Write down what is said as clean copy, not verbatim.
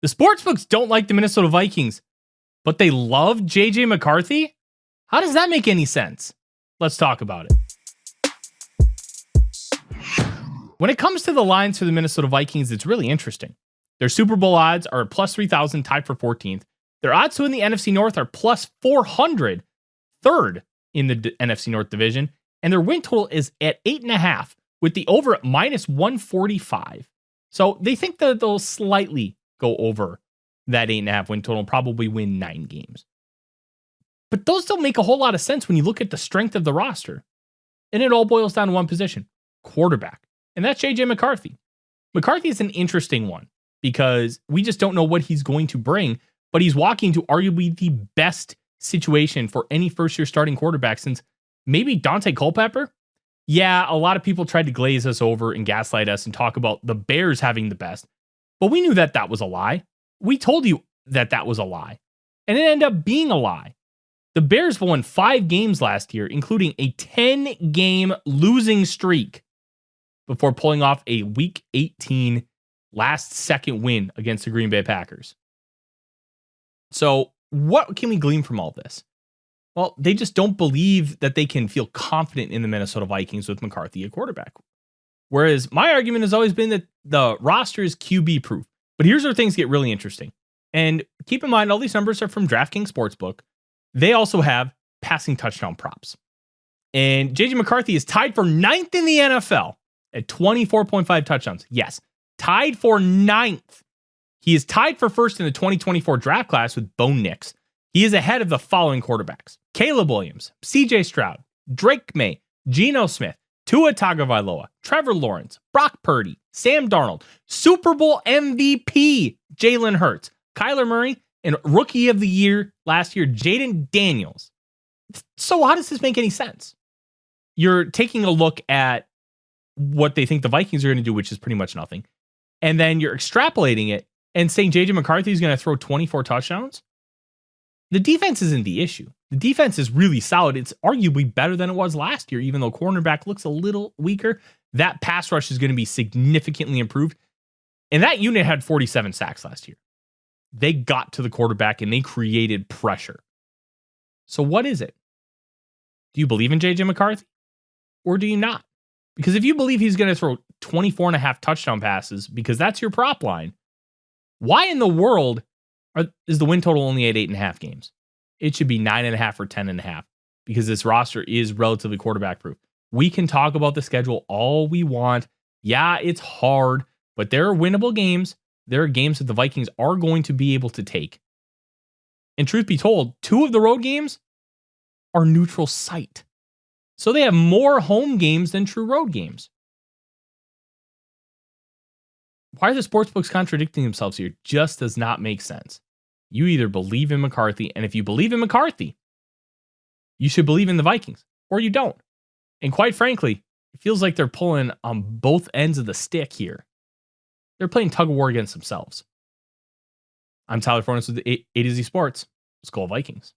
The Sportsbooks don't like the Minnesota Vikings, but they love J.J. McCarthy? How does that make any sense? Let's talk about it. When it comes to the lines for the Minnesota Vikings, it's really interesting. Their Super Bowl odds are plus 3,000, tied for 14th. Their odds to win the NFC North are plus 400, third in the NFC North division. And their win total is at 8.5, with the over at minus 145. So they think that they'll slightly go over that 8.5 win total and probably win 9 games. But those don't make a whole lot of sense when you look at the strength of the roster. And it all boils down to one position, quarterback. And that's J.J. McCarthy. McCarthy is an interesting one because we just don't know what he's going to bring, but he's walking to arguably the best situation for any first-year starting quarterback since maybe Dante Culpepper. Yeah, a lot of people tried to glaze us over and gaslight us and talk about the Bears having the best, but we knew that that was a lie. We told you that that was a lie, and it ended up being a lie. The Bears won 5 games last year, including a 10-game losing streak, before pulling off a Week 18 last-second win against the Green Bay Packers. So what can we glean from all this? Well, they just don't believe that they can feel confident in the Minnesota Vikings with McCarthy at quarterback. Whereas my argument has always been that the roster is QB proof. But here's where things get really interesting. And keep in mind, all these numbers are from DraftKings Sportsbook. They also have passing touchdown props. And J.J. McCarthy is tied for 9th in the NFL at 24.5 touchdowns. Yes, tied for 9th. He is tied for first in the 2024 draft class with Bo Nix. He is ahead of the following quarterbacks: Caleb Williams, C.J. Stroud, Drake May, Geno Smith, Tua Tagovailoa, Trevor Lawrence, Brock Purdy, Sam Darnold, Super Bowl MVP Jalen Hurts, Kyler Murray, and Rookie of the Year last year, Jaden Daniels. So how does this make any sense? You're taking a look at what they think the Vikings are going to do, which is pretty much nothing. And then you're extrapolating it and saying J.J. McCarthy is going to throw 24 touchdowns. The defense isn't the issue. The defense is really solid. It's arguably better than it was last year, even though cornerback looks a little weaker. That pass rush is going to be significantly improved. And that unit had 47 sacks last year. They got to the quarterback and they created pressure. So what is it? Do you believe in J.J. McCarthy or do you not? Because if you believe he's going to throw 24.5 touchdown passes because that's your prop line, why in the world is the win total only at 8.5 games? It should be 9.5 or 10.5 because this roster is relatively quarterback proof. We can talk about the schedule all we want. Yeah, it's hard, but there are winnable games. There are games that the Vikings are going to be able to take. And truth be told, 2 of the road games are neutral site. So they have more home games than true road games. Why are the sportsbooks contradicting themselves here? Just does not make sense. You either believe in McCarthy, and if you believe in McCarthy, you should believe in the Vikings, or you don't. And quite frankly, it feels like they're pulling on both ends of the stick here. They're playing tug of war against themselves. I'm Tyler Forness with A to Z Sports. Let's go Vikings.